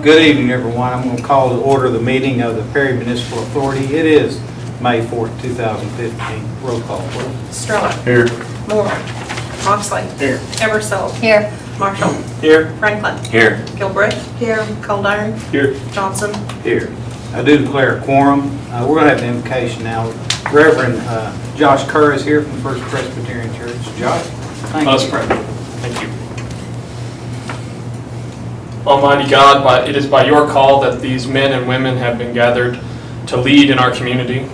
Good evening, everyone. I'm going to call to order the meeting of the Perry Municipal Authority. It is May 4th, 2015. Roll call, please. Stroller. Here. Moore. Moxley. Here. Eversole. Here. Marshall. Here. Franklin. Here. Gilbreath. Here. Coldiron. Here. Johnson. Here. I do declare a quorum. We're going to have an invocation now. Reverend Josh Kerr is here from First Presbyterian Church. Josh, thank you. Let's pray. Thank you. Almighty God, it is by your call that these men and women have been gathered to lead in our community.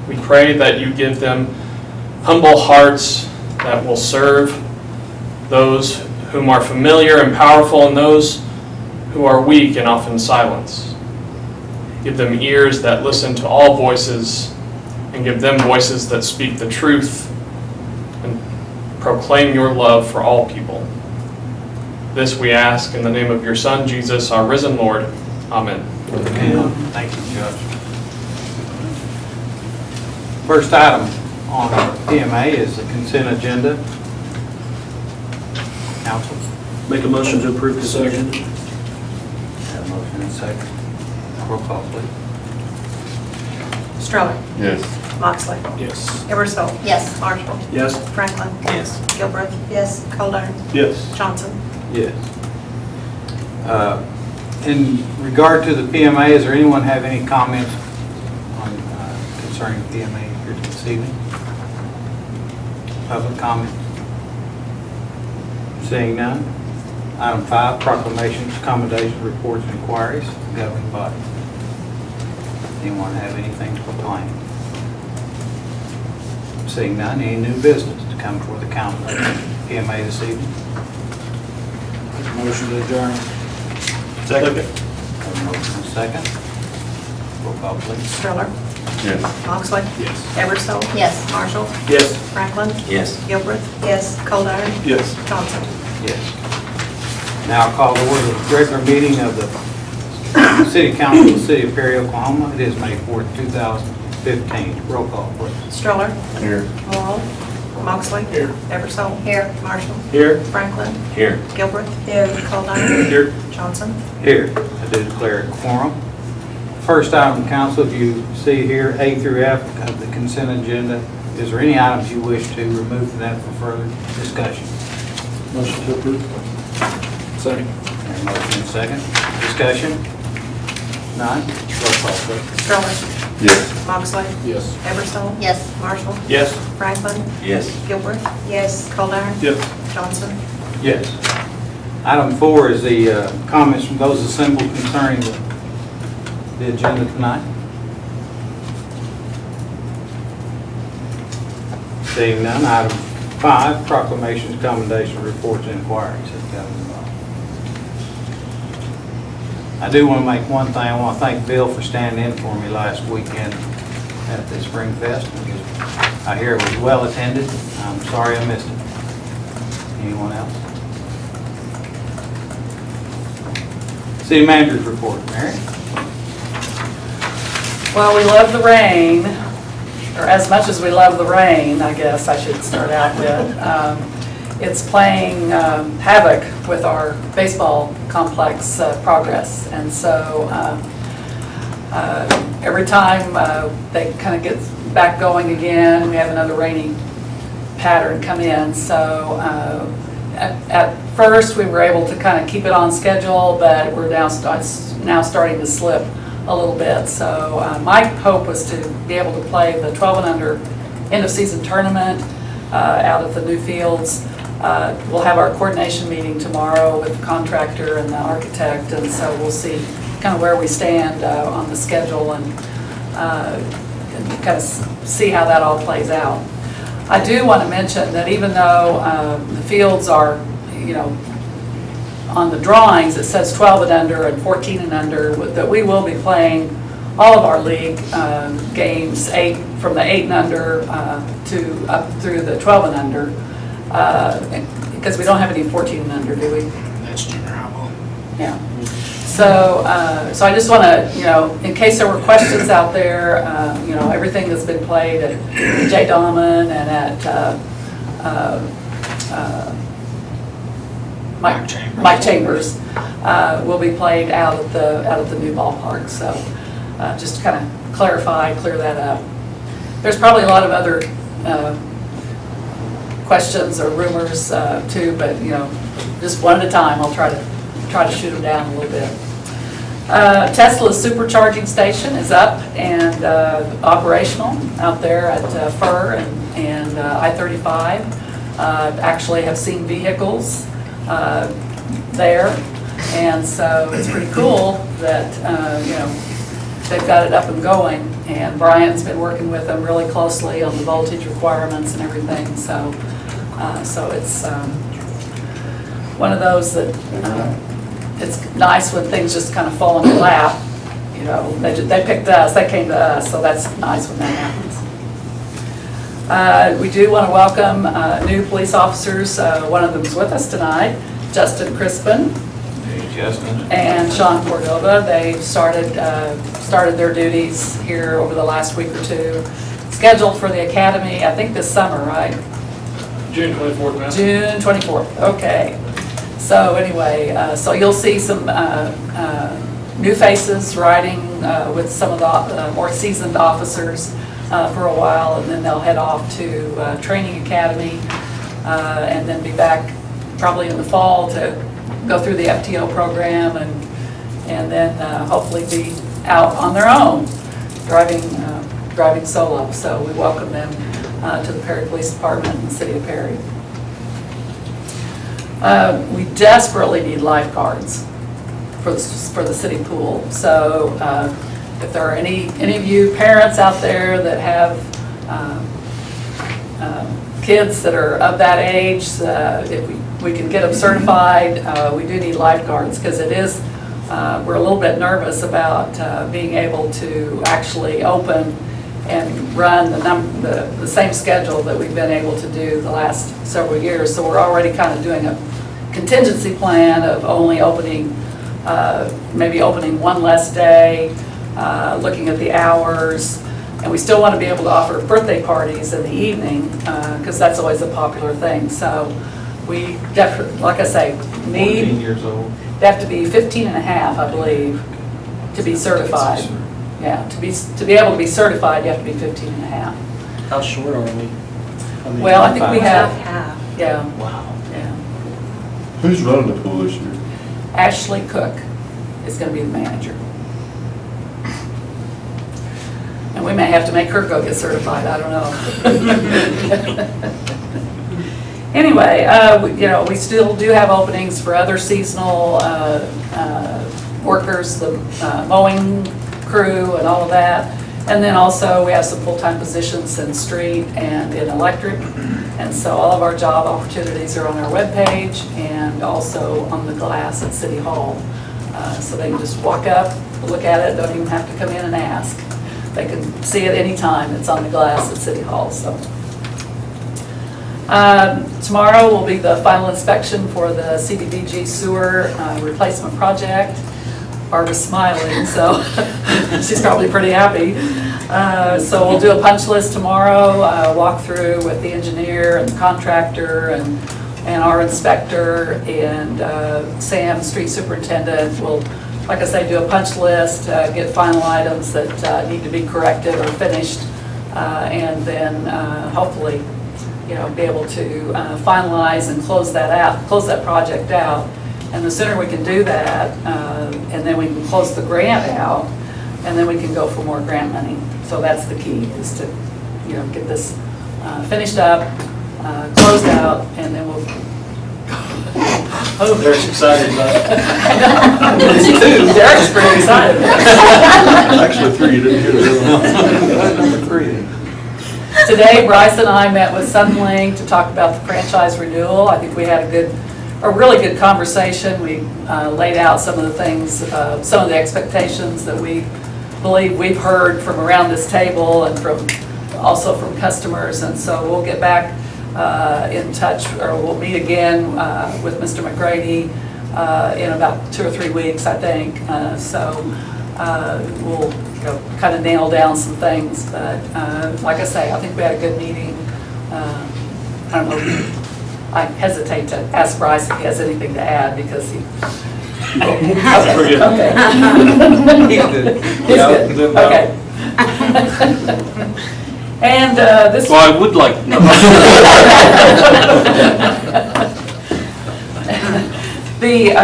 We pray that you give them humble hearts that will serve those whom are familiar and powerful and those who are weak and often silenced. Give them ears that listen to all voices and give them voices that speak the truth and proclaim your love for all people. This we ask in the name of your Son, Jesus, our risen Lord. Amen. Amen. Thank you, Judge. First item on our PMA is the consent agenda. Council, Make a motion to approve consent agenda. have a motion and second. Roll call, please. Stroller. Yes. Moxley. Yes. Eversole. Yes. Marshall. Yes. Franklin. Yes. Gilbreath. Yes. Coldiron. Yes. Johnson. Yes. In regard to the PMA, is there anyone have any comments on concerning the PMA here this evening? Public comment? Seeing none. Item 5, proclamations, commendations, reports, and inquiries, governing body. Anyone have anything to proclaim? Seeing none, any new business to come before the council PMA this evening? Motion to adjourn. Second. Have a motion and second. Roll call, please. Stroller. Yes. Moxley. Yes. Eversole. Yes. Marshall. Yes. Franklin. Yes. Gilbreath. Yes. Coldiron. Yes. Johnson. Yes. Now I'll call to order the regular meeting of the City Council of the City of Perry, Oklahoma. It is May 4th, 2015. Roll call, please. Stroller. Here. Morrow. Moxley. Here. Eversole. Here. Marshall. Here. Franklin. Here. Gilbreath. Here. Coldiron. Here. Johnson. Here, I do declare a quorum. First item, council, if you see here, A through F of the consent agenda, is there any items you wish to remove from that for further discussion? Motion to approve. Second. Have a motion and second. Discussion? None? Roll call, please. Stroller. Yes. Moxley. Yes. Eversole. Yes. Marshall. Yes. Franklin. Yes. Gilbreath. Yes. Coldiron. Yes. Johnson. Yes. Item 4 is the comments from those assembled concerning the agenda tonight. Seeing none, item 5, proclamations, commendations, reports, and inquiries. I do want to make one thing. I want to thank Bill for standing in for me last weekend at the Spring Fest. I hear it was well attended. I'm sorry I missed it. Anyone else? City manager's report, Mary? Well, we love the rain, or as much as we love the rain, I guess I should start out with. It's playing havoc with our baseball complex progress. And so every time they kind of get back going again, we have another rainy pattern come in. So at first we were able to kind of keep it on schedule, but we're now starting to slip a little bit. So my hope was to be able to play the 12 and under end of season tournament out at the new fields. We'll have our coordination meeting tomorrow with the contractor and the architect, and so we'll see kind of where we stand on the schedule and kind of see how that all plays out. I do want to mention that even though the fields are, on the drawings it says 12 and under and 14 and under, that we will be playing all of our league games, from the 8 and under to up through the 12 and under, because we don't have any 14 and under, do we? That's junior high ball. Yeah. So, so I just want to, in case there were questions out there, everything that's been played at J. Dahman and at Mike Chambers, will be played out at the new ballpark. So just to kind of clarify, clear that up. There's probably a lot of other questions or rumors too, but just one at a time. I'll try to shoot them down a little bit. Tesla's supercharging station is up and operational out there at Fur and I-35. Actually have seen vehicles there, and so it's pretty cool that they've got it up and going. And Brian's been working with them really closely on the voltage requirements and everything. So it's one of those that. It's nice when things just kind of fall in your lap, they picked us, they came to us, so that's nice when that happens. We do want to welcome new police officers. One of them's with us tonight, Justin Crispin Hey, Justin. and Sean Cordova. They started their duties here over the last week or two. Scheduled for the academy, I think this summer, right? June 24th, ma'am. June 24th, okay. So anyway, so you'll see some new faces riding with some of the more seasoned officers for a while, and then they'll head off to training academy and then be back probably in the fall to go through the FTO program and then hopefully be out on their own driving solo. So we welcome them to the Perry Police Department in the city of Perry. We desperately need lifeguards for the city pool. So if there are any of you parents out there that have kids that are of that age, if we can get them certified, we do need lifeguards because it is, we're a little bit nervous about being able to actually open and run the same schedule that we've been able to do the last several years. So we're already kind of doing a contingency plan of only opening, maybe opening one less day, looking at the hours, and we still want to be able to offer birthday parties in the evening because that's always a popular thing. So we definitely, like I say, 14 need, years old. they have to be 15 and a half, I believe, to be certified. Yeah, to be able to be certified, you have to be 15 and a half. How short are we? Well, I think we have, Half. yeah, Wow. yeah. Who's running the pool this year? Ashley Cook is going to be the manager. And we may have to make her go get certified, I don't know. Anyway, we still do have openings for other seasonal workers, the mowing crew and all of that. And then also we have some full-time positions in street and in electric. And so all of our job opportunities are on our webpage and also on the glass at City Hall. So they can just walk up, look at it, don't even have to come in and ask. They can see it anytime. It's on the glass at City Hall. So tomorrow will be the final inspection for the CDBG sewer replacement project. Barbara's smiling, so she's probably pretty happy. So we'll do a punch list tomorrow, walk through with the engineer and the contractor and our inspector and Sam, street superintendent. We'll, like I say, do a punch list, get final items that need to be corrected or finished, and then hopefully, be able to finalize and close that project out. And the sooner we can do that, and then we can close the grant out, and then we can go for more grant money. So that's the key, is to, get this finished up, closed out, and then we'll. Oh, they're excited about it. I know. Me too. Derek's pretty excited. Actually, 3, you didn't hear that. Number 3. Today, Bryce and I met with Sunlink to talk about the franchise renewal. I think we had a really good conversation. We laid out some of the things, some of the expectations that we believe we've heard from around this table and also from customers. And so we'll get back in touch, or we'll meet again with Mr. McGrady in about 2 or 3 weeks, I think. So we'll kind of nail down some things. But like I say, I think we had a good meeting. I don't know. I hesitate to ask Bryce if he has anything to add because he. Forget it. Okay. He's good. He's good, okay. And this. Well, I would like to know. The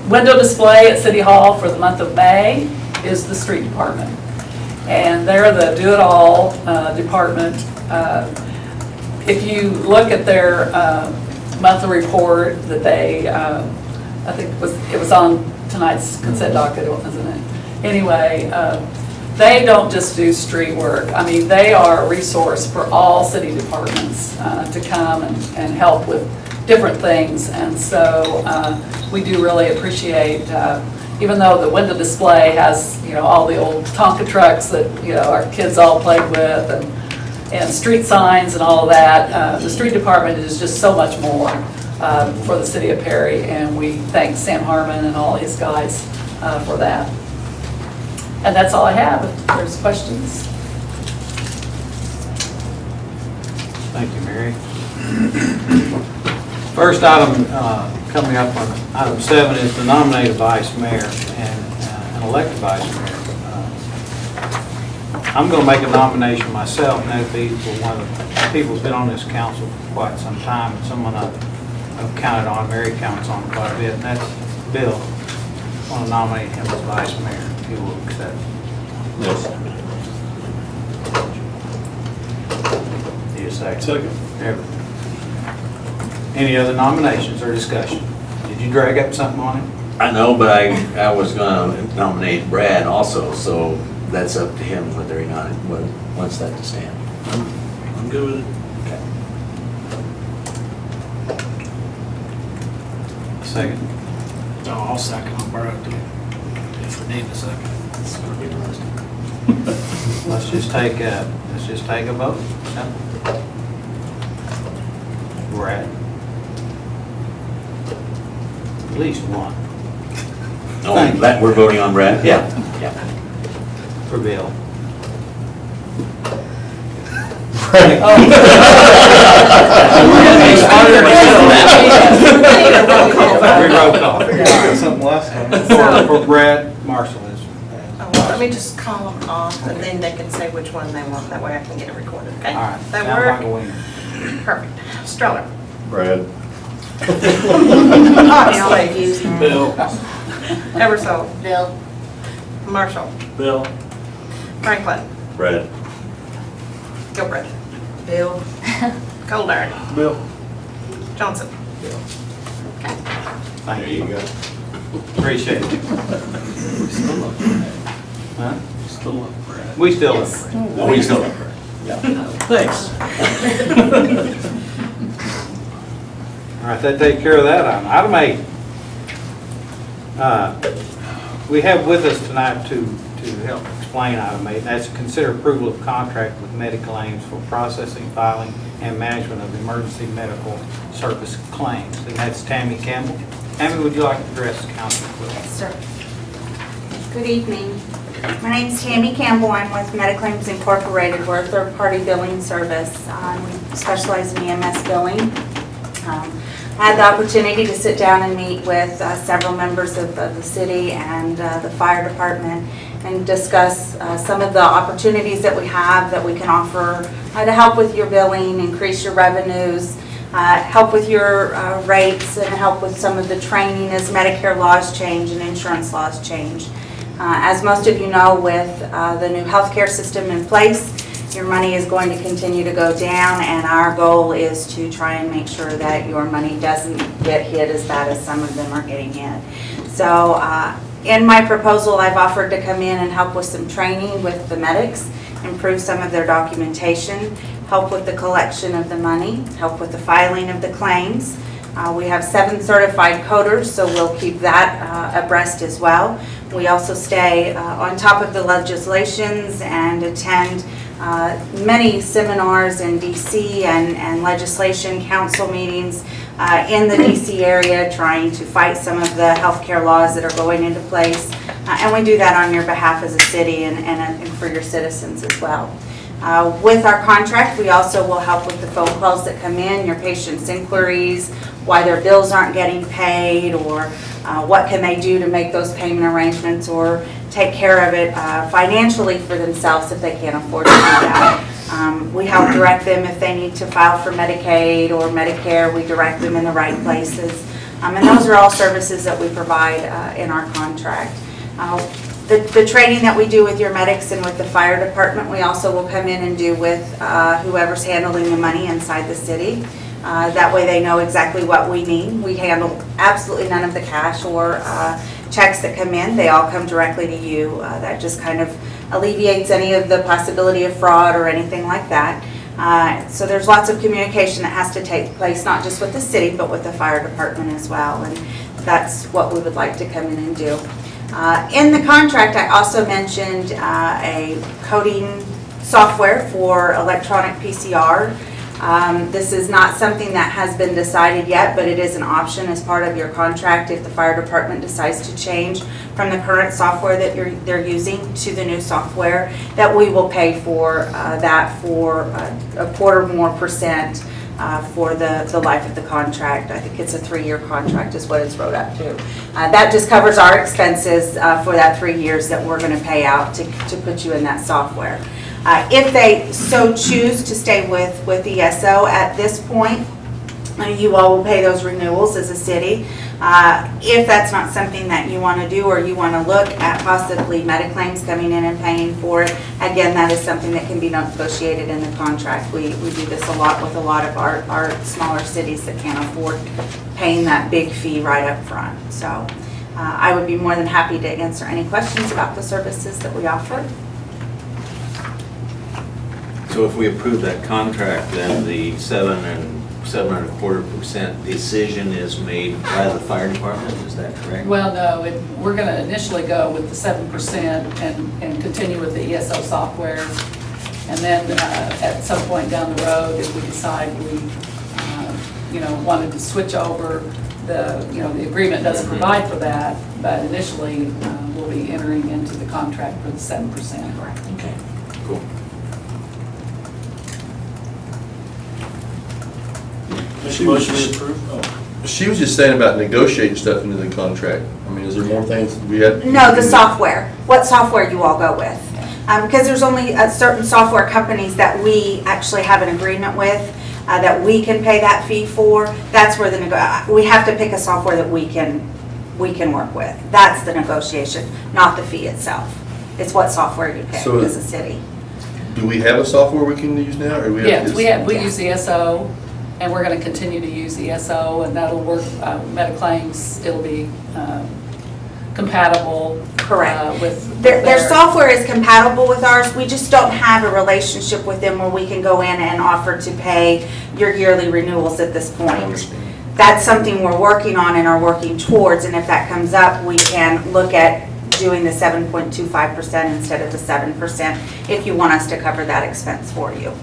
window display at City Hall for the month of May is the street department. And they're the do-it-all department. If you look at their monthly report that they, I think it was on tonight's consent docket, wasn't it? Anyway, they don't just do street work. I mean, they are a resource for all city departments to come and help with different things. And so we do really appreciate, even though the window display has, all the old Tonka trucks that, our kids all played with and street signs and all of that, the street department is just so much more for the city of Perry. And we thank Sam Harmon and all his guys for that. And that's all I have. If there's questions. Thank you, Mary. First item coming up on item 7 is to nominate a vice mayor and an elected vice mayor. I'm going to make a nomination myself, and that'd be for one of the people who's been on this council for quite some time, and someone I've counted on, Mary counts on quite a bit, and that's Bill. I want to nominate him as vice mayor, if you will accept. Yes. Need a second? Second. There we go. Any other nominations or discussion? Did you drag up something on it? I know, but I was gonna nominate Brad also, so that's up to him whether or not he wants that to stand. I'm good with it. Okay. Second. No, I'll second on Borough too. If we need a second. It's gonna be interesting. Let's just take a vote. Simple. Brad. At least one. Oh, that, we're voting on Brad? Yeah. Yeah. For Bill. Roll call. Something last time. For Brad, Marshall is. Let me just call them off, and then they can say which one they want. That way I can get it recorded, okay? All right. That Sounds like a work? winner. Perfect. Stroller. Brad. Moxley. Bill. Eversole. Bill. Marshall. Bill. Franklin. Brad. Gilbert. Bill. Goldar. Bill. Johnson. Thank you. Appreciate it. Huh? Still love Brad. We still love Brad. Oh, we still have Brad. Thanks. All right, that takes care of that item. Item 8. We have with us tonight to help explain item 8, and that's to consider approval of contract with Mediclaims for processing, filing, and management of emergency medical service claims. And that's Tammy Campbell. Tammy, would you like to address the council, please? Yes, sir. Good evening. My name's Tammy Campbell. I'm with Mediclaims Incorporated. We're a third-party billing service. We specialize in EMS billing. I had the opportunity to sit down and meet with several members of the city and the fire department and discuss some of the opportunities that we have that we can offer to help with your billing, increase your revenues, help with your rates, and help with some of the training as Medicare laws change and insurance laws change. As most of you know, with the new healthcare system in place, your money is going to continue to go down, and our goal is to try and make sure that your money doesn't get hit as bad as some of them are getting hit. So in my proposal, I've offered to come in and help with some training with the medics, improve some of their documentation, help with the collection of the money, help with the filing of the claims. We have 7 certified coders, so we'll keep that abreast as well. We also stay on top of the legislations and attend many seminars in DC and legislation council meetings in the DC area, trying to fight some of the healthcare laws that are going into place. And we do that on your behalf as a city and for your citizens as well. With our contract, we also will help with the phone calls that come in, your patients' inquiries, why their bills aren't getting paid, or what can they do to make those payment arrangements or take care of it financially for themselves if they can't afford to do that. We help direct them if they need to file for Medicaid or Medicare. We direct them in the right places. And those are all services that we provide in our contract. The training that we do with your medics and with the fire department, we also will come in and do with whoever's handling the money inside the city. That way they know exactly what we need. We handle absolutely none of the cash or checks that come in. They all come directly to you. That just kind of alleviates any of the possibility of fraud or anything like that. So there's lots of communication that has to take place, not just with the city, but with the fire department as well. And that's what we would like to come in and do. In the contract, I also mentioned a coding software for electronic PCR. This is not something that has been decided yet, but it is an option as part of your contract if the fire department decides to change from the current software that they're using to the new software, that we will pay for that for a quarter more percent for the life of the contract. I think it's a 3-year contract is what it's wrote up to. That just covers our expenses for that 3 years that we're going to pay out to put you in that software. If they so choose to stay with ESO at this point, you all will pay those renewals as a city. If that's not something that you want to do, or you want to look at possibly Mediclaims coming in and paying for it, again, that is something that can be negotiated in the contract. We do this a lot with a lot of our smaller cities that can't afford paying that big fee right up front. So I would be more than happy to answer any questions about the services that we offer. So if we approve that contract, then the 7.25% decision is made by the fire department, is that correct? Well, no, we're going to initially go with the 7% and continue with the ESO software. And then at some point down the road, if we decide we, wanted to switch over, the agreement doesn't provide for that, but initially we'll be entering into the contract for the 7%. Correct. Okay, cool. Make a motion to approve. Oh. She was just saying about negotiating stuff into the contract. I mean, is there more things we had? No, the software. What software you all go with. Because there's only certain software companies that we actually have an agreement with that we can pay that fee for. That's where we have to pick a software that we can work with. That's the negotiation, not the fee itself. It's what software you pick So as a city. Do we have a software we can use now? Or Yes, we use ESO, and we're going to continue to use ESO, and that'll work, Mediclaims, it'll be compatible. Correct. With Their software is compatible with ours. We just don't have a relationship with them where we can go in and offer to pay your yearly renewals at this point. That's something we're working on and are working towards, and if that comes up, we can look at doing the 7.25% instead of the 7% if you want us to cover that expense for you.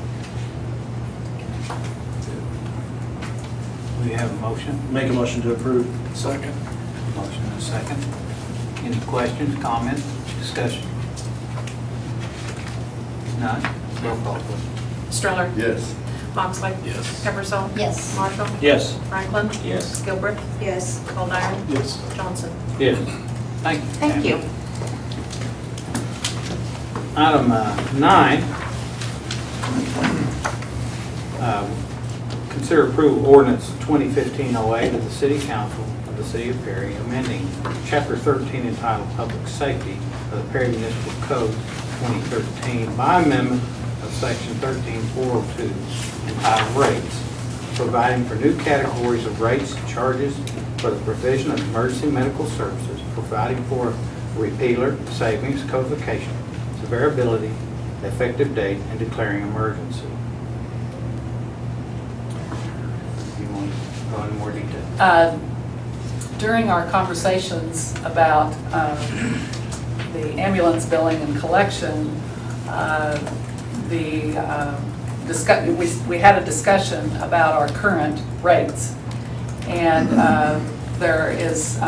We have a motion. Make a motion to approve. Second. Motion and a second. Any questions, comments, discussion? None? Roll call, please. Stroller, Yes. Moxley, Yes. Peppersall, Yes. Marshall, Yes. Franklin, Yes. Gilbert, Yes. Coldiron, Yes. Johnson. Yes. Thank you. Thank you. Item 9, consider approval ordinance 2015-08 of the City Council of the City of Perry, amending Chapter 13 entitled Public Safety of the Perry Municipal Code 2013 by amendment of Section 13-402 entitled Rates, providing for new categories of rates and charges for the provision of emergency medical services, providing for repealer, savings, codification, severability, effective date, and declaring emergency. You want to go into more detail? During our conversations about the ambulance billing and collection, we had a discussion about our current rates. And there is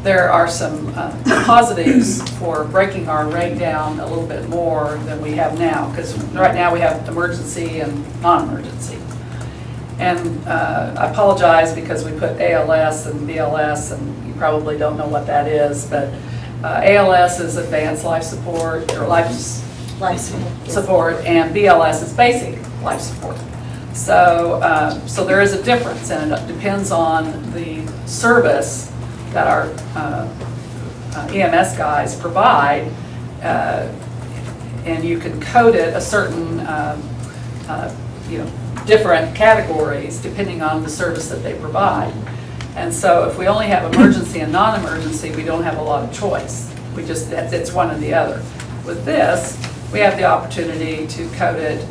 there are some positives for breaking our rate down a little bit more than we have now, because right now we have emergency and non-emergency. And I apologize because we put ALS and BLS, and you probably don't know what that is, but ALS is advanced life support, or life support, and BLS is basic life support. So, so there is a difference, and it depends on the service that our EMS guys provide, and you can code it a certain, different categories depending on the service that they provide. And so if we only have emergency and non-emergency, we don't have a lot of choice. We just, it's one or the other. With this, we have the opportunity to code it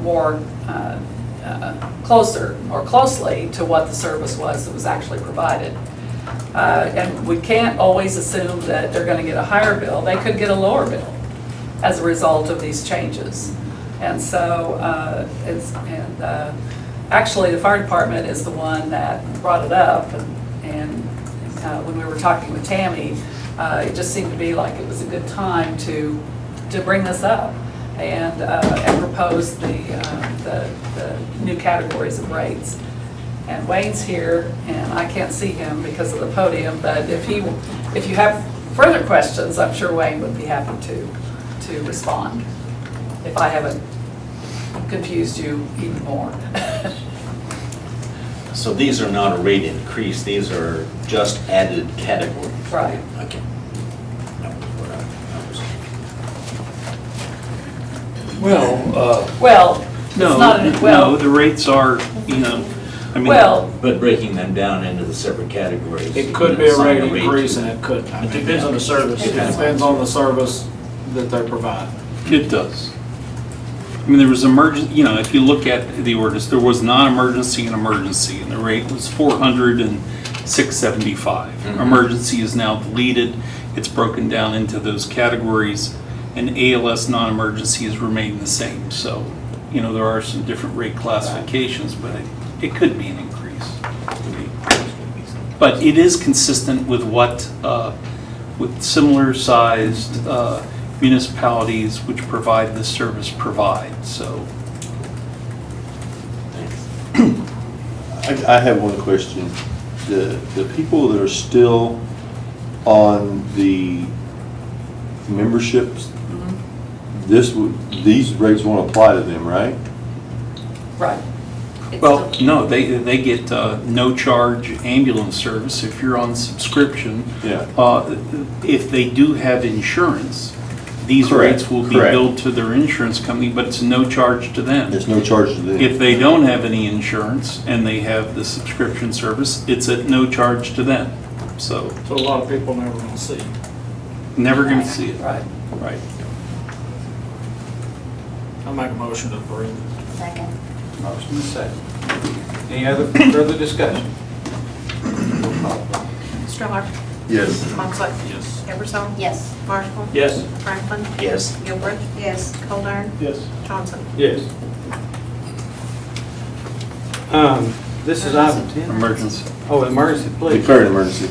more closer or closely to what the service was that was actually provided. And we can't always assume that they're going to get a higher bill. They could get a lower bill as a result of these changes. And so, actually, the fire department is the one that brought it up. And when we were talking with Tammy, it just seemed to be like it was a good time to bring this up and propose the new categories of rates. And Wayne's here, and I can't see him because of the podium, but if you have further questions, I'm sure Wayne would be happy to respond, if I haven't confused you even more. So these are not a rate increase, these are just added categories? Right. Okay. Well, it's not, No, the rates are, I mean. well, But breaking them down into the separate categories. It could be a assign rate increase to and them. it could, it depends on the service. It depends on the service that they provide. It does. I mean, there was emergency, if you look at the orders, there was non-emergency and emergency, and the rate was 400 and 675. Mhm. Emergency is now deleted. It's broken down into those categories, and ALS non-emergency has remained the same. So, there are some different rate classifications, but it could be an increase. But it is consistent with what, with similar sized municipalities which provide this service provide, so. I have one question. The people that are still on the memberships, these rates won't apply to them, right? right. Well, no, they get no charge ambulance service if you're on subscription. Yeah. If they do have insurance, these Correct, rates will be correct. billed to their insurance company, but it's no charge to them. There's no charge to them. If they don't have any insurance and they have the subscription service, it's at no charge to them. So, So a lot of people never gonna see. never gonna see it. Right. Right. I'll make a motion to approve. Second. Motion is second. Any other further discussion? Stroller, Yes. Moxley, Yes. Eversole, Yes. Marshall, Yes. Franklin, Yes. Gilbert, Yes. Colburn, Yes. Johnson. Yes. This is item 10. Emergency. Oh, emergency, please. Declare an emergency.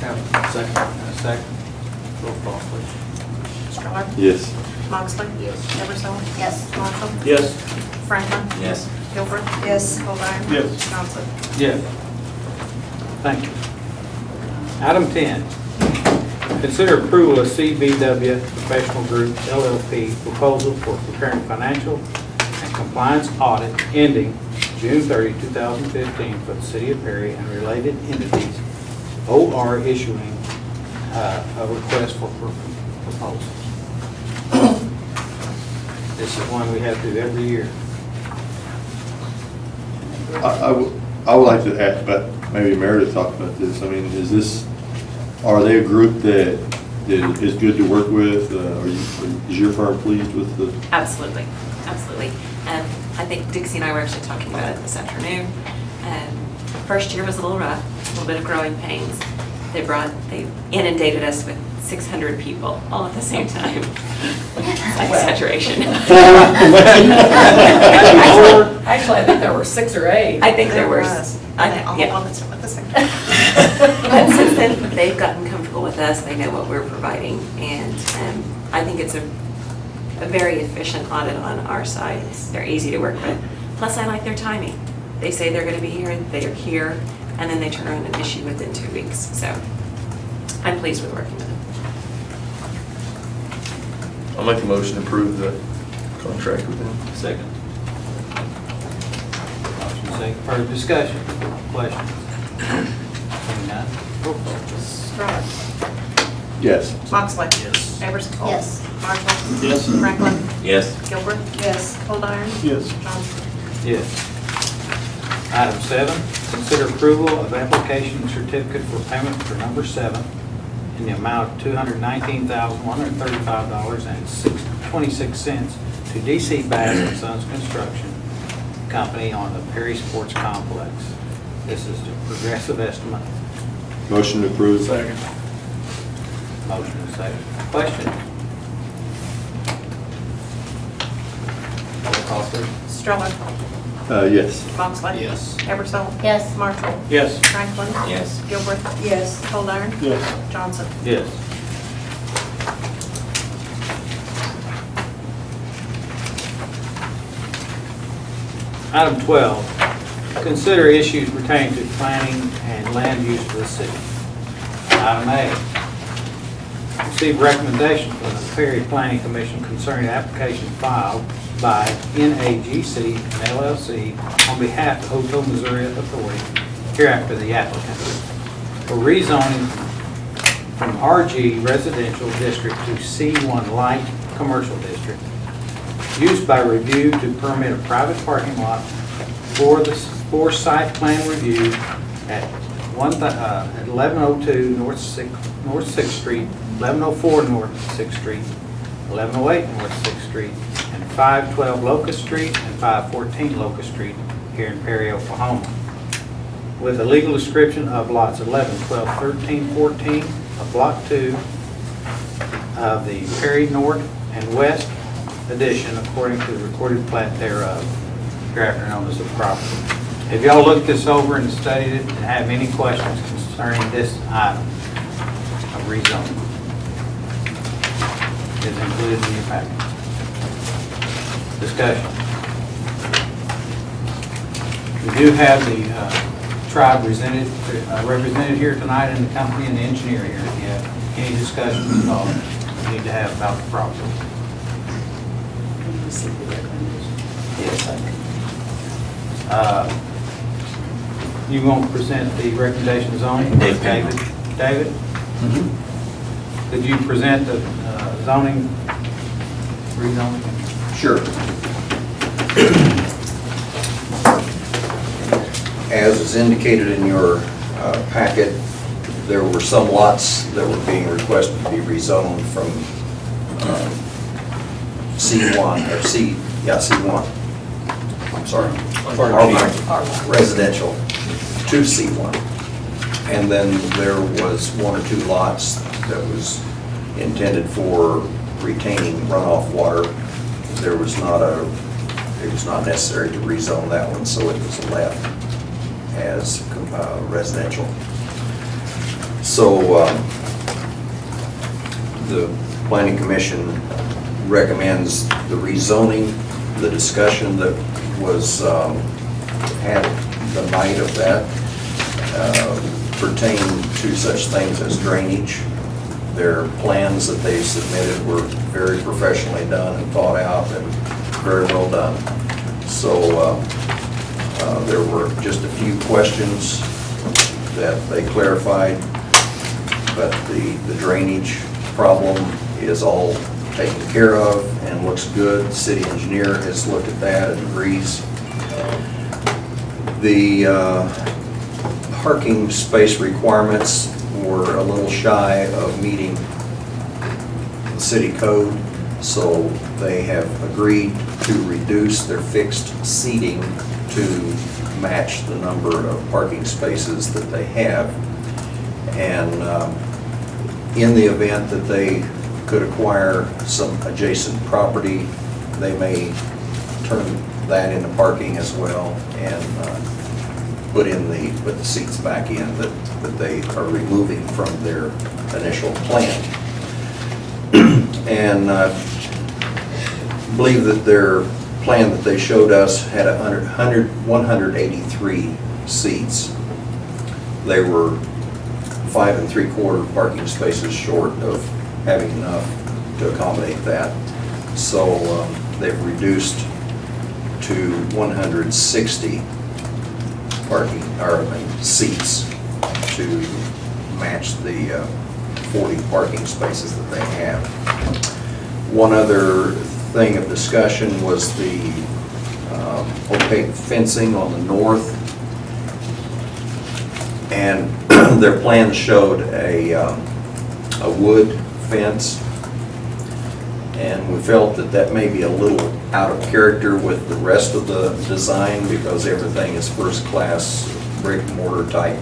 Have a second. A second. Roll call, please. Stroller, Yes. Moxley, Eversole, Yes. Marshall, Yes. Franklin, Yes. Gilbert, Yes. Colburn, Yes. Johnson. Yes. Thank you. Item 10, consider approval of CBW Professional Group LLP proposal for preparing financial and compliance audit ending June 30, 2015 for the city of Perry and related entities, OR issuing a request for proposals. This is one we have to do every year. I would like to ask, but maybe Meredith talk about this. I mean, are they a group that is good to work with? Is your firm pleased with the? Absolutely, absolutely. And I think Dixie and I were actually talking about it this afternoon. First year was a little rough, a little bit of growing pains. They inundated us with 600 people all at the same time. It's like exaggeration. Actually, I think there were 6 or 8. I think there were. was. I And think, all yeah. on the same. But since listen, they've gotten comfortable with us, they know what we're providing, and I think it's a very efficient audit on our side. They're easy to work with. Plus, I like their timing. They say they're gonna be here, they're here, and then they turn around and issue within 2 weeks. So I'm pleased with working with them. I'll make a motion to approve the contract with them. Second. Motion second, further discussion, questions? Seeing none, roll call please. Stroller, Yes. Moxley. Yes. Everson. Yes. Marshall. Yes. Franklin. Yes. Gilbert. Yes. Coldiron. Yes. Johnson. Yes. Item 7, consider approval of application and certificate for payment for number 7 in the amount of $219,135.26 to DC Bass and Sons Construction Company on the Perry Sports Complex. This is the progressive estimate. Motion to approve. Second. Motion is second. Question? Roll call please. Stroller, Yes. Moxley. Yes. Everson. Yes. Marshall. Yes. Franklin. Yes. Gilbert. Yes. Coldiron. Yes. Johnson. Yes. Item 12, consider issues pertaining to planning and land use for the city. Item A, receive recommendation from the Perry Planning Commission concerning the application filed by NAGC and LLC on behalf of Hotel Missouri Authority, hereafter the applicant, for rezoning from RG Residential District to C1 Light Commercial District, used by review to permit a private parking lot for site plan review at 1102 North 6th Street, 1104 North 6th Street, 1108 North 6th Street, and 512 Locust Street and 514 Locust Street here in Perry, Oklahoma, with a legal description of lots 11, 12, 13, 14 of Block 2 of the Perry North and West Addition according to the recorded plat thereof, hereafter known as the property. Have y'all looked this over and studied it and have any questions concerning this item of rezoning? It's included in your package. Discussion. We do have the tribe represented here tonight in the company and the engineer here. If you have any discussions at all, you need to have about the property. Yes, I can. You won't present the recommendations on? Dave. David? Could you present the zoning, rezoning? Sure. As is indicated in your packet, there were some lots that were being requested to be rezoned from C1, or C1. I'm sorry. R1 residential to C1. And then there was 1 or 2 lots that was intended for retaining runoff water. It was not necessary to rezone that one, so it was left as residential. So the Planning Commission recommends the rezoning. The discussion that was had the night of that pertained to such things as drainage. Their plans that they submitted were very professionally done and thought out and very well done. So there were just a few questions that they clarified, but the drainage problem is all taken care of and looks good. The city engineer has looked at that and agrees. The parking space requirements were a little shy of meeting the city code, so they have agreed to reduce their fixed seating to match the number of parking spaces that they have. And in the event that they could acquire some adjacent property, they may turn that into parking as well and put the seats back in that they are removing from their initial plan. And I believe that their plan that they showed us had 183 seats. They were 5 3/4 parking spaces short of having enough to accommodate that. So they've reduced to 160 seats to match the 40 parking spaces that they have. One other thing of discussion was the opaque fencing on the north. And their plan showed a wood fence. And we felt that that may be a little out of character with the rest of the design because everything is first-class brick and mortar type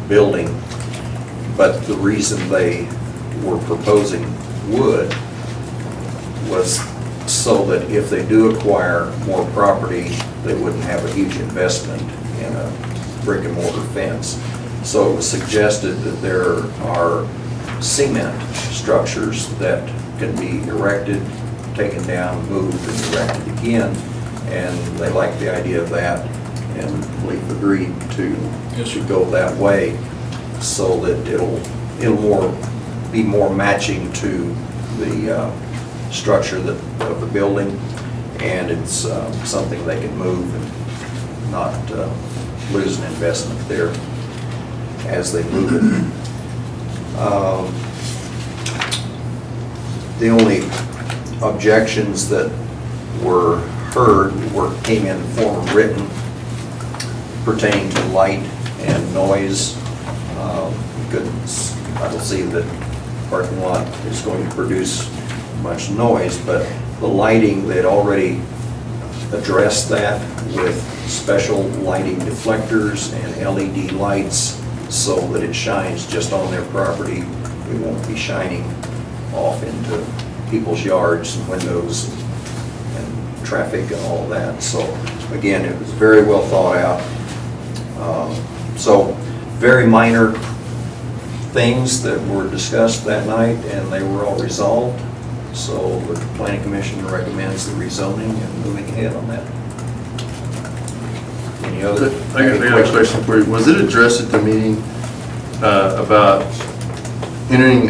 building. But the reason they were proposing wood was so that if they do acquire more property, they wouldn't have a huge investment in a brick and mortar fence. So it was suggested that there are cement structures that can be erected, taken down, moved, and erected again. And they liked the idea of that and believe agreed to go that way so that it'll be more matching to the structure of the building, and it's something they can move and not lose an investment there as they move it. The only objections that were heard came in the form of written pertaining to light and noise. I don't see that parking lot is going to produce much noise, but the lighting, they'd already addressed that with special lighting deflectors and LED lights so that it shines just on their property. It won't be shining off into people's yards and windows and traffic and all that. So again, it was very well thought out. So very minor things that were discussed that night, and they were all resolved. So the Planning Commission recommends the rezoning and moving ahead on that. Any other? I got a question for you. Was it addressed at the meeting about entering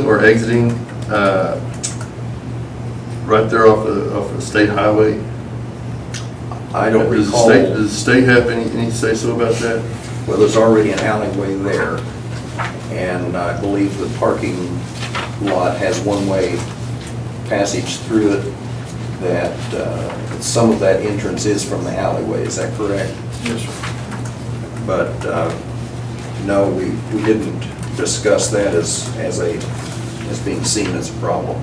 or exiting right there off the state highway? I don't recall. Does the state have any say so about that? Well, there's already an alleyway there, and I believe the parking lot has one-way passage through it, that some of that entrance is from the alleyway. Is that correct? Yes, sir. But no, we didn't discuss that as being seen as a problem.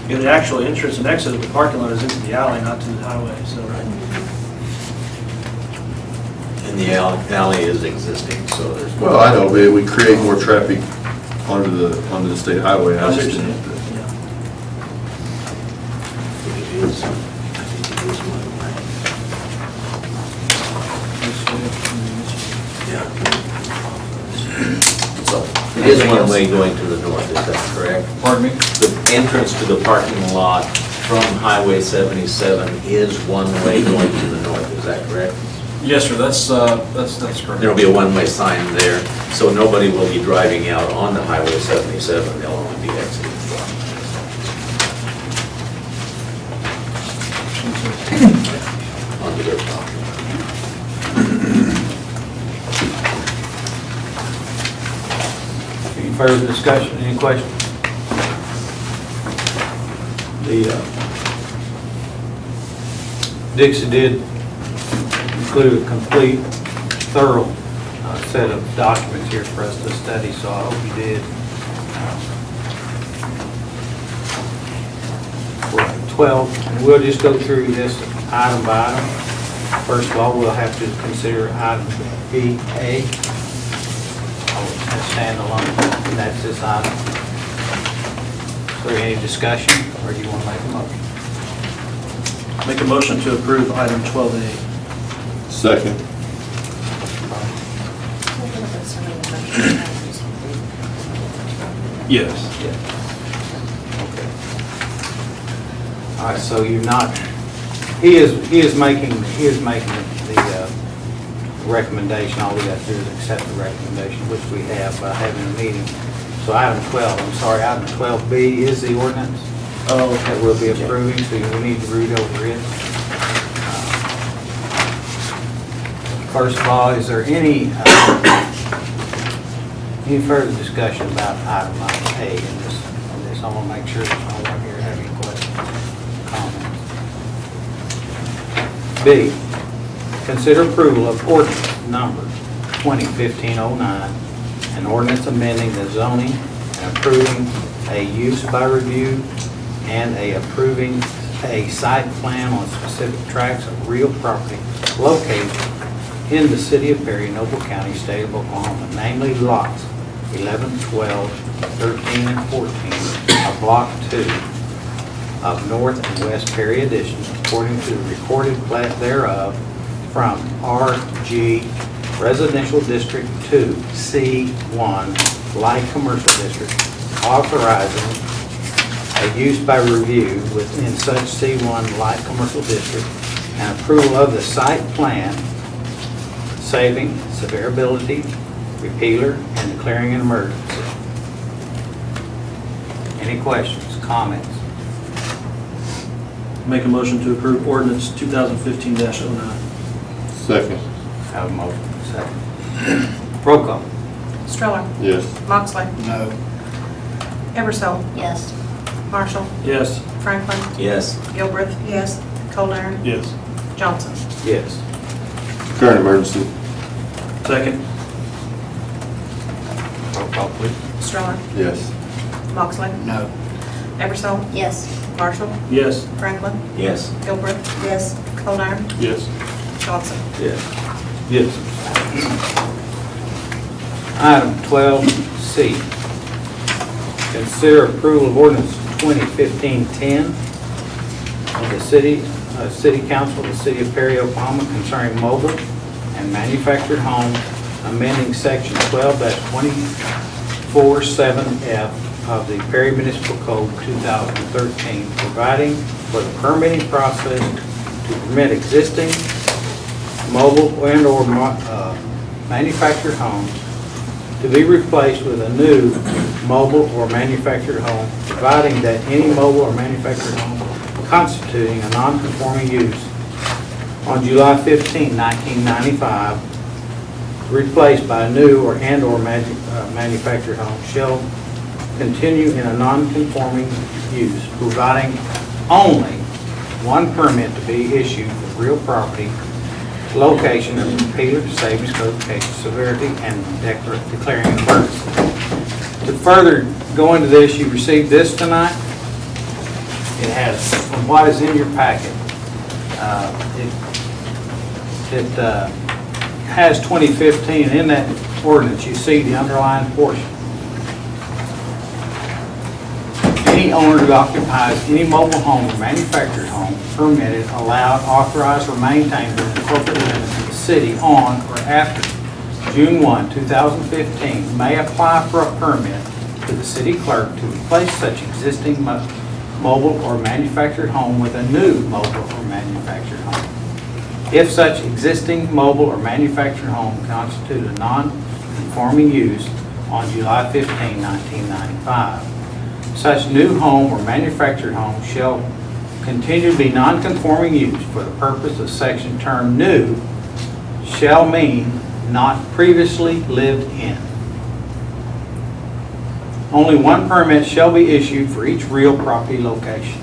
Yeah, the actual entrance and exit of the parking lot is into the alley, not to the highway, so. And the alley is existing, so there's. Well, I know, but we create more traffic onto the state highway. I understand. It is, I think it is one way. Yeah. So It is one way going to the north, is that correct? Pardon me? The entrance to the parking lot from Highway 77 is one way going to the north, is that correct? Yes, sir, that's correct. There'll be a one-way sign there, so nobody will be driving out onto Highway 77, they'll only be exiting. Onto their property. Any further discussion, any questions? Dixie did include a complete, thorough set of documents here for us to study, so I hope you did. We're at 12, and we'll just go through this item by item. First of all, we'll have to consider item BA. That's standalone, and that's this item. Is there any discussion, or do you want to make a motion? Make a motion to approve item 12A. Second. Yes. All right, so you're not, he is making the recommendation. All we got to do is accept the recommendation, which we have by having a meeting. So item 12, I'm sorry, item 12B is the ordinance that we'll be approving, so we need to read over it. First of all, is there any further discussion about item A in this? I want to make sure that no one here have any questions, comments. B, consider approval of ordinance number 2015-09, an ordinance amending the zoning and approving a use by review and approving a site plan on specific tracts of real property located in the city of Perry, Noble County, state of Oklahoma, namely lots 11, 12, 13, and 14 of Block 2 of North and West Perry Addition, according to the recorded plat thereof, from RG Residential District 2, C1, Light Commercial District, authorizing a use by review within such C1 Light Commercial District and approval of the site plan, saving, severability, repealer, and declaring an emergency. Any questions, comments? Make a motion to approve ordinance 2015-09. Second. Have a motion, second. Roll call. Stroller, Yes. Moxley, No. Eversole, Yes. Marshall, Yes. Franklin, Yes. Gilbert. Yes. Coldiron, Yes. Johnson. Yes. Declare an emergency. Second. Roll call, please. Stroller, Yes. Moxley, No. Eversole, Yes. Marshall, Yes. Franklin, Yes. Gilbert. Yes. Coldiron, Yes. Johnson. Yes. Yes. Item 12C, consider approval of ordinance 2015-10 of the city council of the city of Perry, Oklahoma concerning mobile and manufactured homes, amending section 12-247F of the Perry Municipal Code 2013, providing for the permitting process to permit existing mobile and/or manufactured homes to be replaced with a new mobile or manufactured home, providing that any mobile or manufactured home constituting a non-conforming use on July 15, 1995, replaced by a new or manufactured home shall continue in a non-conforming use, providing only one permit to be issued for real property location of repealer, savings, codification, severity, and declaring an emergency. To further go into this, you received this tonight. It has, from what is in your packet, it has 2015, and in that ordinance, you see the underlying portion. Any owner who occupies any mobile home or manufactured home permitted, allowed, authorized, or maintained within the corporate limits of the city on or after June 1, 2015 may apply for a permit to the city clerk to replace such existing mobile or manufactured home with a new mobile or manufactured home, if such existing mobile or manufactured home constitute a non-conforming use on July 15, 1995. Such new home or manufactured home shall continue to be non-conforming use for the purpose of section term new shall mean not previously lived in. Only one permit shall be issued for each real property location.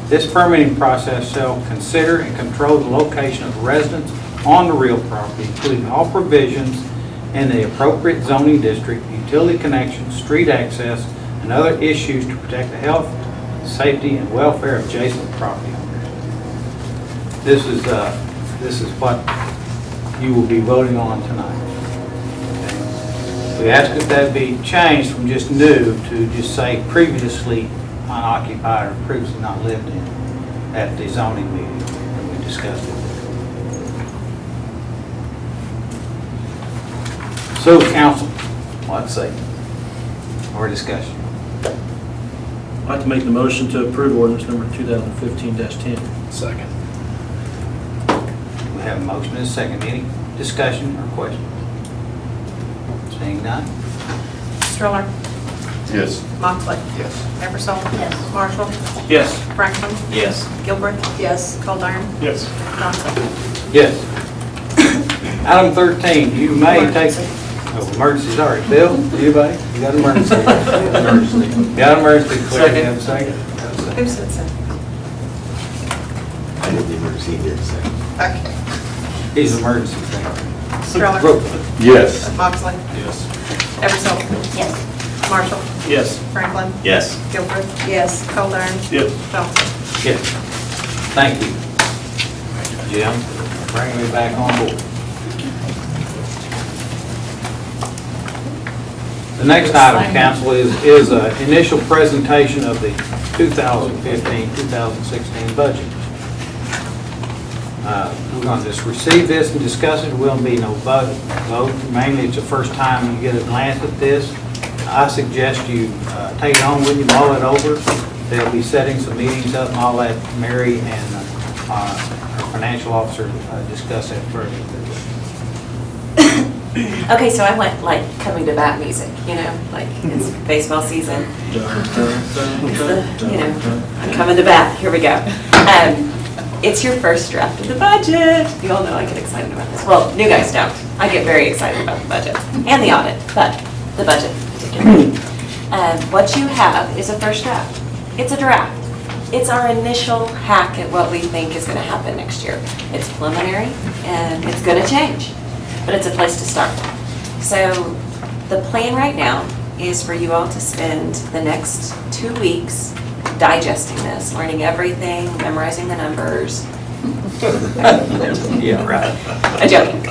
This permitting process shall consider and control the location of residents on the real property, including all provisions in the appropriate zoning district, utility connections, street access, and other issues to protect the health, safety, and welfare of adjacent property owners. This is what you will be voting on tonight. Okay. We ask that that be changed from just new to just say previously unoccupied or previously not lived in at the zoning meeting that we discussed it. So council, what's say? Or discussion? I'd like to make the motion to approve ordinance number 2015-10. Second. We have a motion and a second. Any discussion or question? Seeing none? Stroller, Yes. Moxley, Yes. Eversol. Yes. Marshall, Yes. Franklin, Yes. Gilbert. Yes. Coldiron, Yes. Johnson. Yes. Item 13, you may take, oh, emergency, sorry. Bill, anybody? You got an emergency? Emergency. Got an emergency, clear, you have a second? Who said so? I did the emergency, he did the second. Okay. He's emergency secretary. Stroller, Yes. Moxley, Yes. Eversol. Yes. Marshall, Yes. Franklin, Yes. Gilbert. Yes. Coldiron, Yep. Johnson. Yes. Thank you. Jim, bring me back on board. The next item, council, is an initial presentation of the 2015-2016 budget. We're going to just receive this and discuss it. There will be no vote. Mainly, it's the first time you get a glance at this. I suggest you take it on with you, mull it over. They'll be setting some meetings up, and I'll let Mary and our financial officer discuss that further. Okay, so I went like coming to bat music, you know, like it's baseball season. You know, I'm coming to bat, here we go. It's your first draft of the budget. You all know I get excited about this. Well, new guys don't. I get very excited about the budget and the audit, but the budget particularly. What you have is a first draft. It's a draft. It's our initial hack at what we think is going to happen next year. It's preliminary and it's going to change, but it's a place to start. So the plan right now is for you all to spend the next 2 weeks digesting this, learning everything, memorizing the numbers. Yeah, right. I'm joking.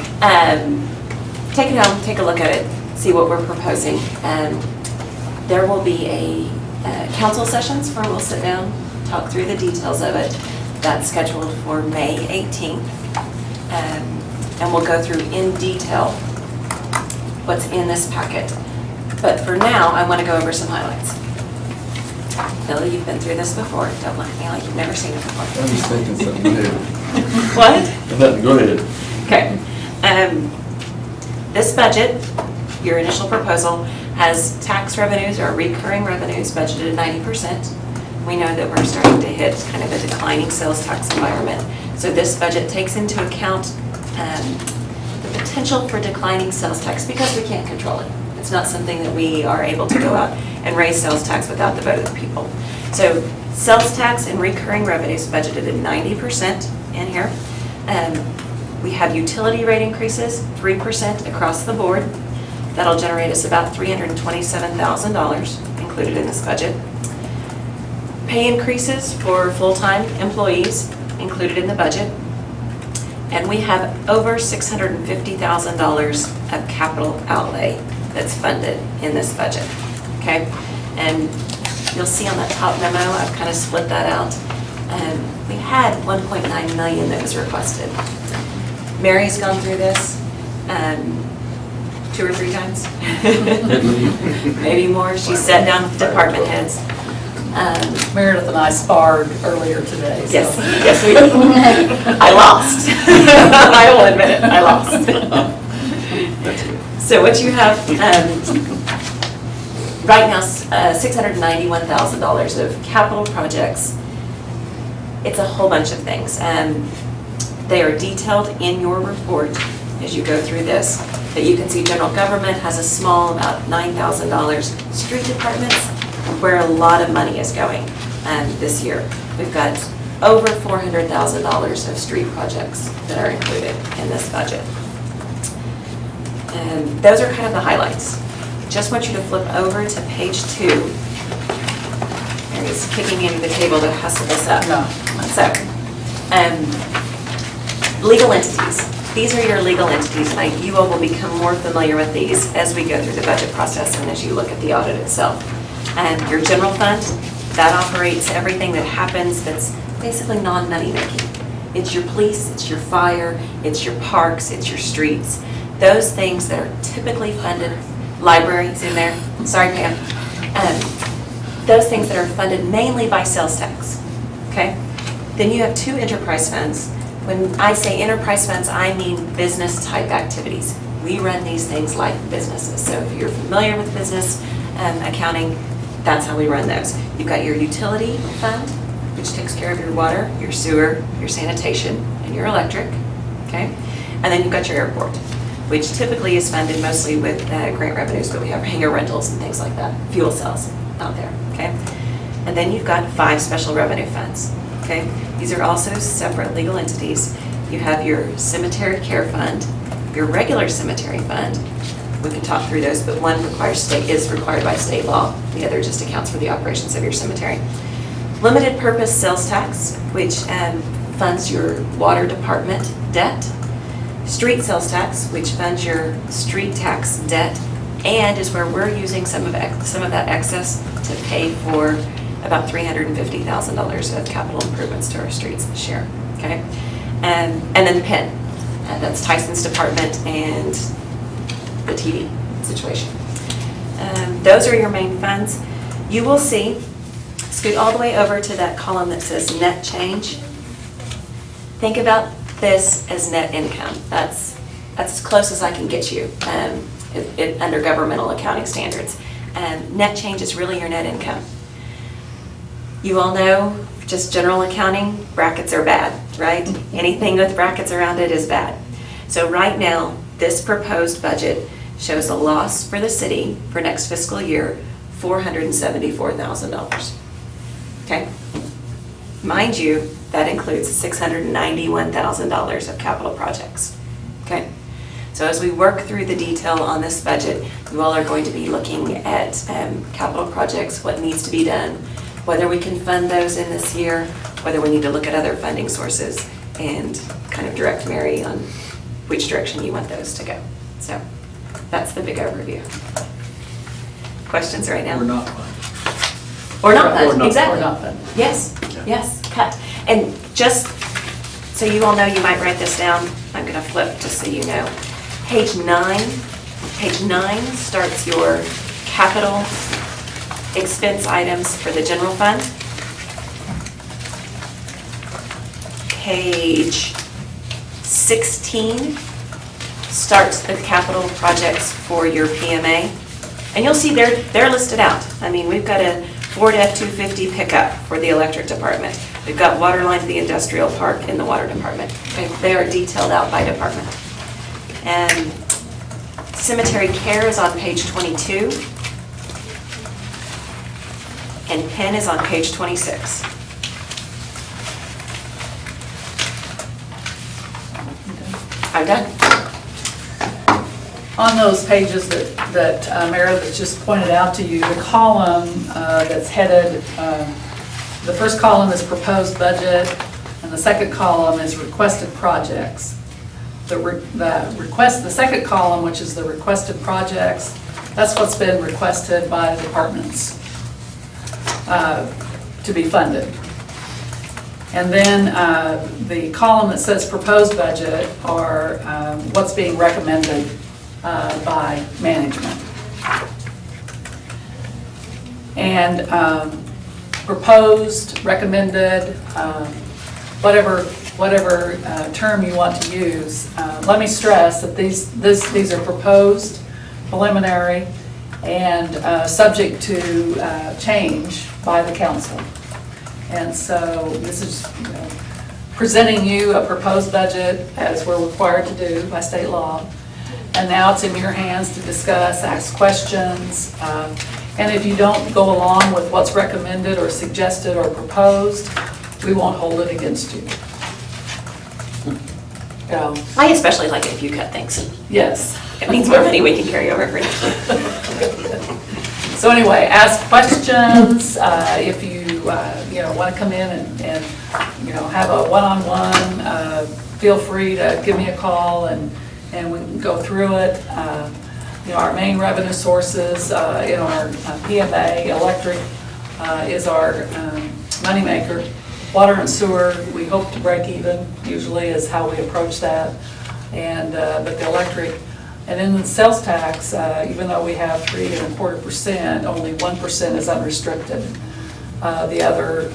Take it home, take a look at it, see what we're proposing. There will be a council sessions where we'll sit down, talk through the details of it. That's scheduled for May 18th. And we'll go through in detail what's in this packet. But for now, I want to go over some highlights. Billy, you've been through this before. Don't look at me like you've never seen it before. I'm just thinking something. Go ahead. What? Nothing, go ahead. Okay. This budget, your initial proposal, has tax revenues or recurring revenues budgeted at 90%. We know that we're starting to hit kind of a declining sales tax environment. So this budget takes into account the potential for declining sales tax because we can't control it. It's not something that we are able to go out and raise sales tax without the vote of the people. So sales tax and recurring revenues budgeted at 90% in here. We have utility rate increases, 3% across the board. That'll generate us about $327,000 included in this budget. Pay increases for full-time employees included in the budget. And we have over $650,000 of capital outlay that's funded in this budget, okay? And you'll see on that top memo, I've kind of split that out. We had 1.9 million that was requested. Mary's gone through this 2 or 3 times, maybe more. She sat down with department heads. Meredith and I sparred earlier today. So. Yes, we did. I lost. I will admit it, I lost. So what you have right now, $691,000 of capital projects. It's a whole bunch of things. They are detailed in your report as you go through this. That you can see general government has a small, about $9,000. Street departments, where a lot of money is going this year. We've got over $400,000 of street projects that are included in this budget. And those are kind of the highlights. Just want you to flip over to page 2. Mary's kicking me into the table to hustle this up. No. So, legal entities. These are your legal entities, and you all will become more familiar with these as we go through the budget process and as you look at the audit itself. And your general fund, that operates everything that happens that's basically non-money making. It's your police, it's your fire, it's your parks, it's your streets. those things that are typically funded, libraries in there, sorry Pam, those things that are funded mainly by sales tax, okay? Then you have two enterprise funds. When I say enterprise funds, I mean business type activities. We run these things like businesses. So if you're familiar with business accounting, that's how we run those. You've got your utility fund, which takes care of your water, your sewer, your sanitation, and your electric, okay? And then you've got your airport, which typically is funded mostly with grant revenues, but we have hangar rentals and things like that, fuel cells out there, okay? And then you've got 5 special revenue funds, okay? These are also separate legal entities. You have your cemetery care fund, your regular cemetery fund. We can talk through those, but one is required by state law. The other just accounts for the operations of your cemetery. Limited purpose sales tax, which funds your water department debt. Street sales tax, which funds your street tax debt, and is where we're using some of that excess to pay for about $350,000 of capital improvements to our streets this year, okay? And then PIN, that's Tyson's department and the TV situation. Those are your main funds. You will see, scoot all the way over to that column that says net change. Think about this as net income. That's as close as I can get you under governmental accounting standards. Net change is really your net income. You all know, just general accounting, brackets are bad, right? Anything with brackets around it is bad. So right now, this proposed budget shows a loss for the city for next fiscal year, $474,000. Okay? Mind you, that includes $691,000 of capital projects. Okay? So as we work through the detail on this budget, you all are going to be looking at capital projects, what needs to be done, whether we can fund those in this year, whether we need to look at other funding sources, and kind of direct Mary on which direction you want those to go. So that's the big overview. Questions right now? We're not funded. Or not funded, Or exactly. not funded. Yes, yes, cut. And just so you all know, you might write this down. I'm going to flip just so you know. Page 9 starts your capital expense items for the general fund. Page 16 starts the capital projects for your PMA. And you'll see they're listed out. I mean, we've got a Ford F-250 pickup for the electric department. We've got water line to the industrial park in the water department. Okay, they are detailed out by department. And cemetery care is on page 22. And PIN is on page 26. I'm done. On those pages that Meredith just pointed out to you, the column that's headed, the first column is proposed budget, and the second column is requested projects. The second column, which is the requested projects, that's what's been requested by the departments to be funded. And then the column that says proposed budget are what's being recommended by management. And proposed, recommended, whatever term you want to use. Let me stress that these are proposed, preliminary, and subject to change by the council. And so this is presenting you a proposed budget as we're required to do by state law. And now it's in your hands to discuss, ask questions. And if you don't go along with what's recommended or suggested or proposed, we won't hold it against you. I especially like it if you cut things. Yes. It means more money we can carry over for next year. So anyway, ask questions. If you want to come in and have a one-on-one, feel free to give me a call and we can go through it. Our main revenue sources in our PMA, electric is our moneymaker. Water and sewer, we hope to break even, usually is how we approach that. And but the electric And then the sales tax, even though we have 3.25%, only 1% is unrestricted. The other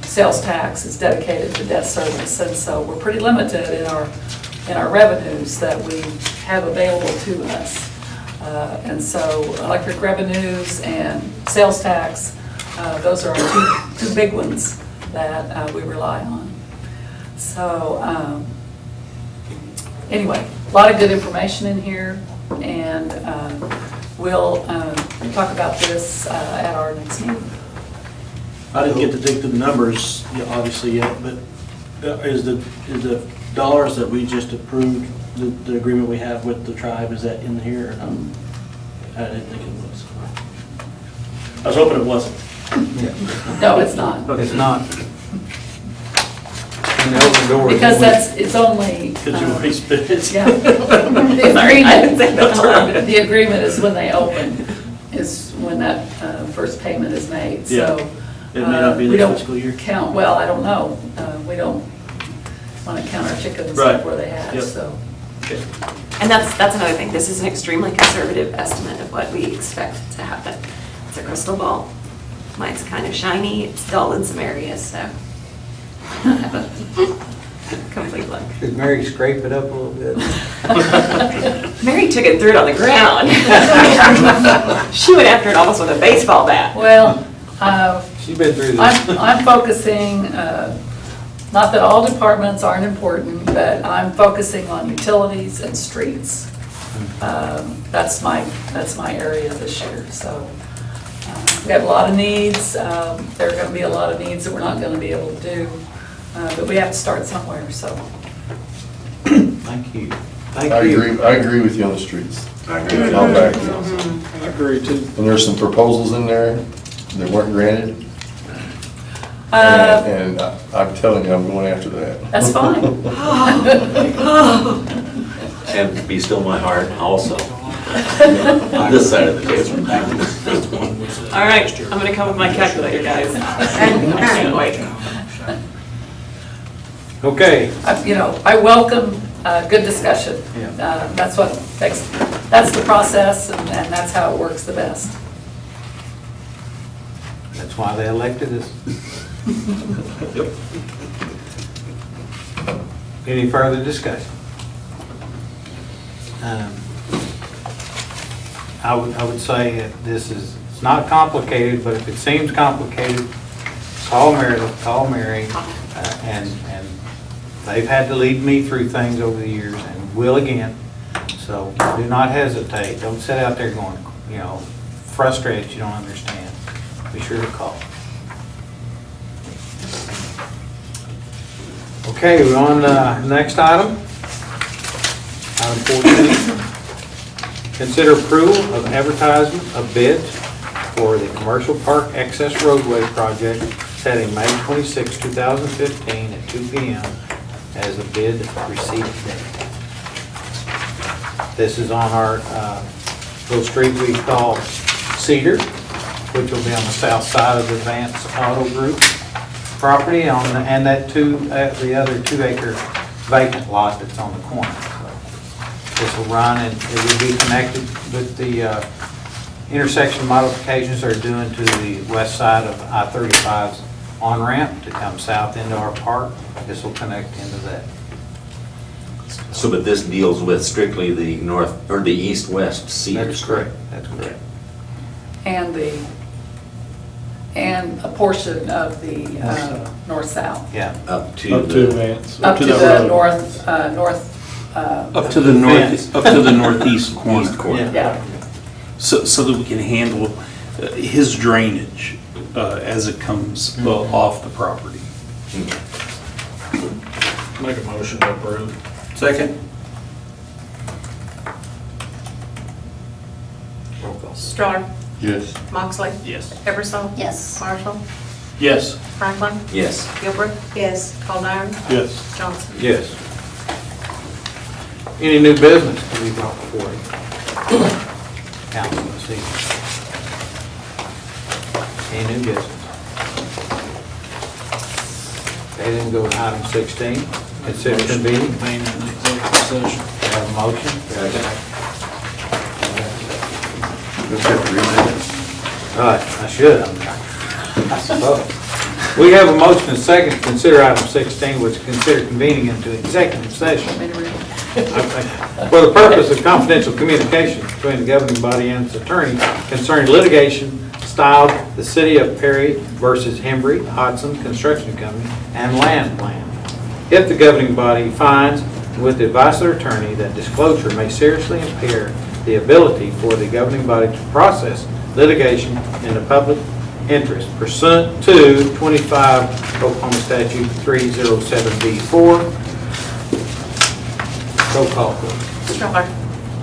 sales tax is dedicated to debt service, and so we're pretty limited in our revenues that we have available to us. And so electric revenues and sales tax, those are our two big ones that we rely on. So anyway, a lot of good information in here, and we'll talk about this at our next meeting. I didn't get to dig through the numbers, obviously, yet, but is the dollars that we just approved, the agreement we have with the tribe, is that in here or not? I didn't think it was. I was hoping it wasn't. No, it's not. It's not. And the open doors. Because it's only. Because you already spent it. Yeah. The agreement is when they open, is when that first payment is made, so. It may not be we this don't fiscal year. Count, well, I don't know. We don't want to count our chickens Right. before they hatch, Yep. so. And that's another thing, this is an extremely conservative estimate of what we expect to happen. It's a crystal ball. Mine's kind of shiny, it's dull in some areas, so. I have a complete look. Did Mary scrape it up a little bit? Mary took it and threw it on the ground. She went after it almost with a baseball bat. Well, She's been through this. I'm focusing, not that all departments aren't important, but I'm focusing on utilities and streets. That's my area this year, so. We have a lot of needs. There are going to be a lot of needs that we're not going to be able to do, but we have to start somewhere, so. Thank you. Thank I you. agree, I agree with you on the streets. I agree with you. I'll back you. I agree too. And there's some proposals in there that weren't granted, Uh, and I'm telling you, I'm going after that. That's fine. And be still my heart also. On this side of the table. All right, I'm gonna come with my calculator, guys. I can't wait. Okay. I welcome good discussion. Yeah. That's the process, and that's how it works the best. That's why they elected us. Any further discussion? I would say that it's not complicated, but if it seems complicated, call Meredith, call Mary, and they've had to lead me through things over the years and will again. So do not hesitate. Don't sit out there going, frustrated you don't understand. Be sure to call. Okay, we're on the next item. Item 14. Consider approval of advertisement of bids for the Commercial Park Access Roadway Project setting May 26, 2015 at 2 p.m. as a bid receipt date. This is on our little street we call Cedar, which will be on the south side of the Advance Auto Group property and that the other 2-acre vacant lot that's on the corner. So this will run and it will be connected with the intersection modifications they're doing to the west side of I-35's on-ramp to come south into our park. This will connect into that. So, but this deals with strictly the north, or the east-west Cedars? That's correct. That's correct. And a portion of the north-south. Yeah. Up to Advance. Up to that the road. north. Up to the north, up to the northeast corner. east corner. Yeah. So that we can handle his drainage as it comes off the property. Make a motion to approve. Second? Star, Yes. Moxley, Yes. Eversole. Yes. Marshall, Yes. Franklin, Yes. Gilbert, Yes. Caldera, Yes. Johnson. Yes. Any new business to be brought before you? Council this evening. Any new business? They didn't go to item 16. Consider convening. Convene an executive session. Have a motion? Let's have to read that. All right, I should, I suppose. We have a motion and second to consider item 16, which is consider convening into executive session for the purpose of confidential communication between the governing body and its attorney concerning litigation styled the City of Perry versus Hembry Hodson Construction Company and land plan. If the governing body finds, with the advice of their attorney, that disclosure may seriously impair the ability for the governing body to process litigation in the public interest pursuant to 25 Oklahoma Statute 307B4. Roll call, please. Stroller.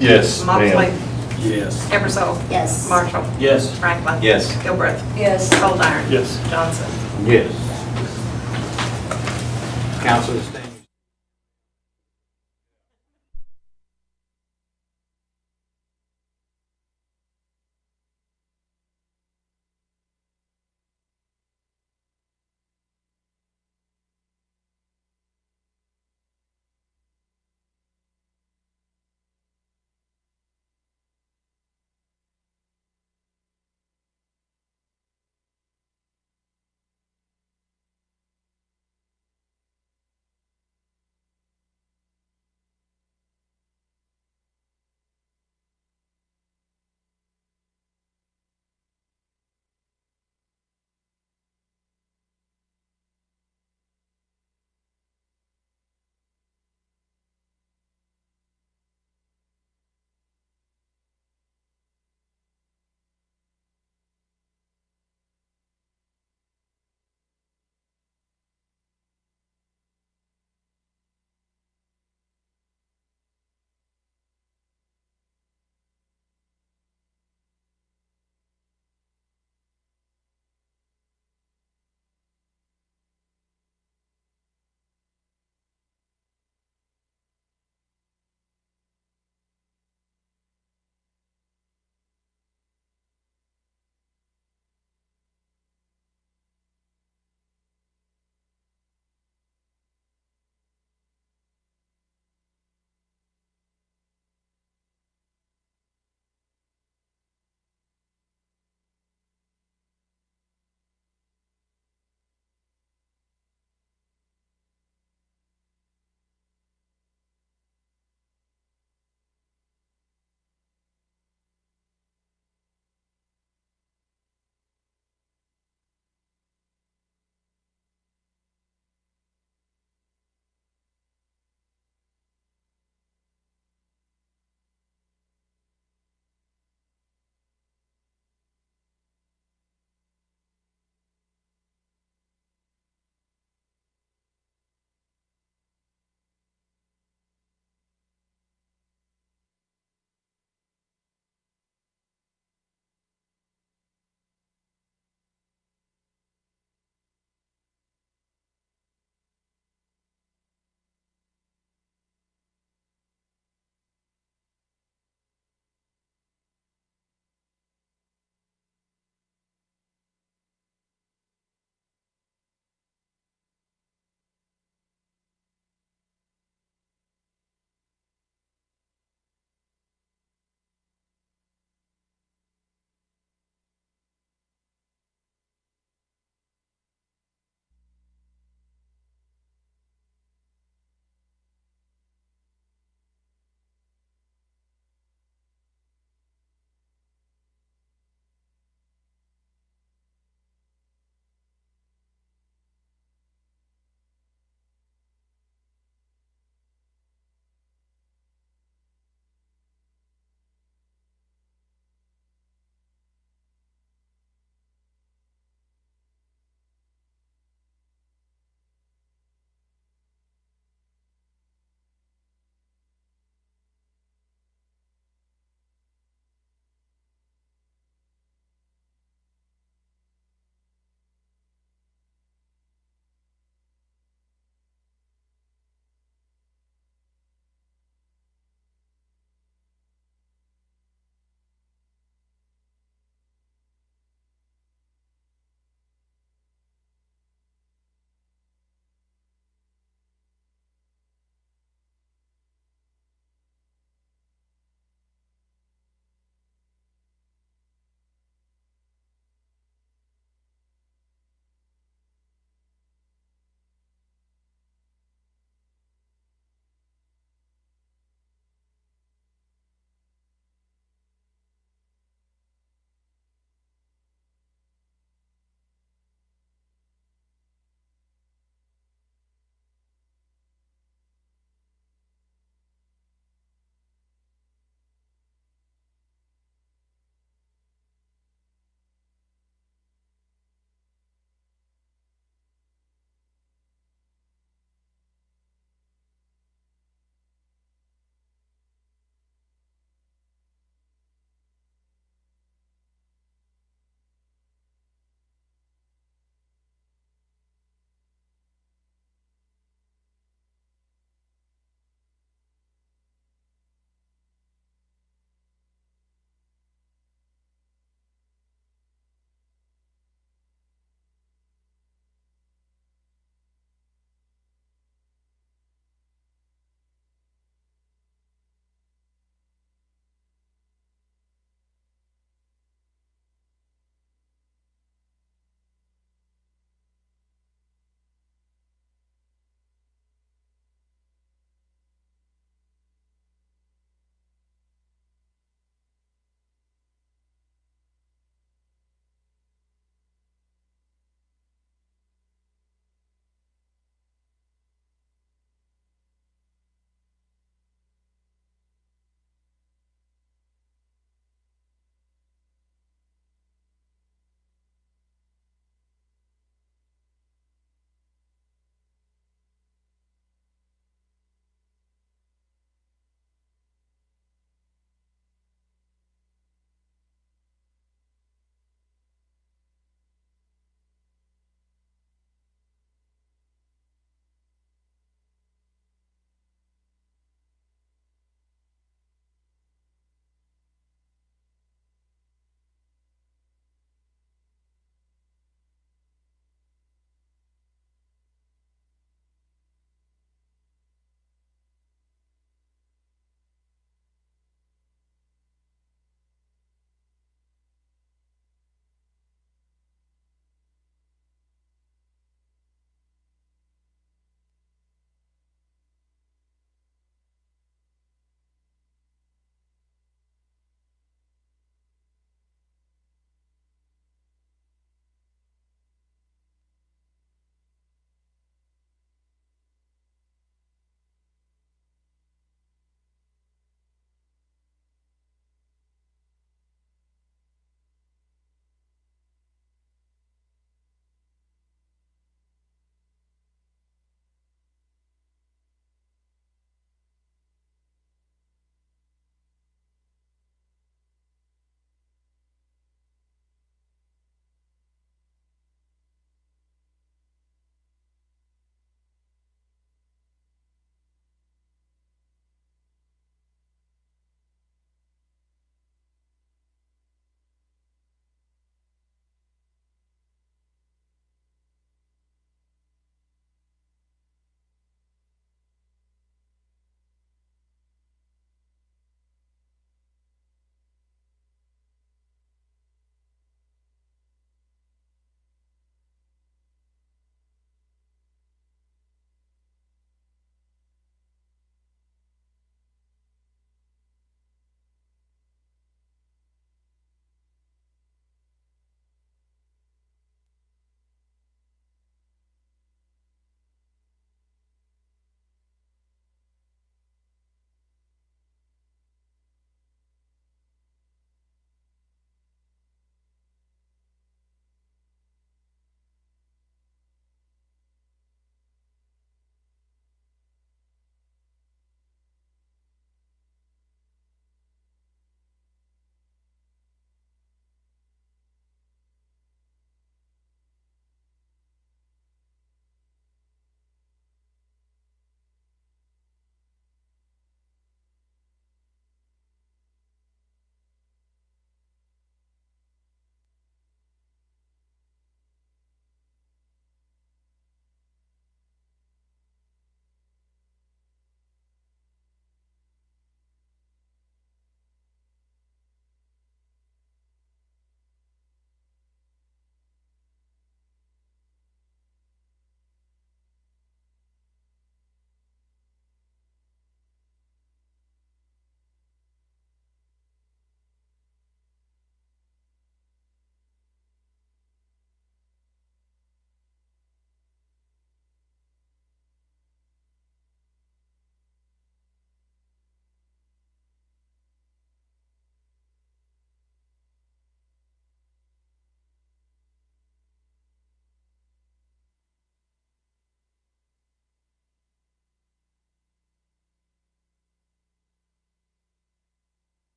Yes, Moxley. ma'am. Yes. Eversole. Yes. Marshall. Yes. Franklin. Yes. Gilbreath. Yes. Goldar. Yes. Johnson. Yes. Council is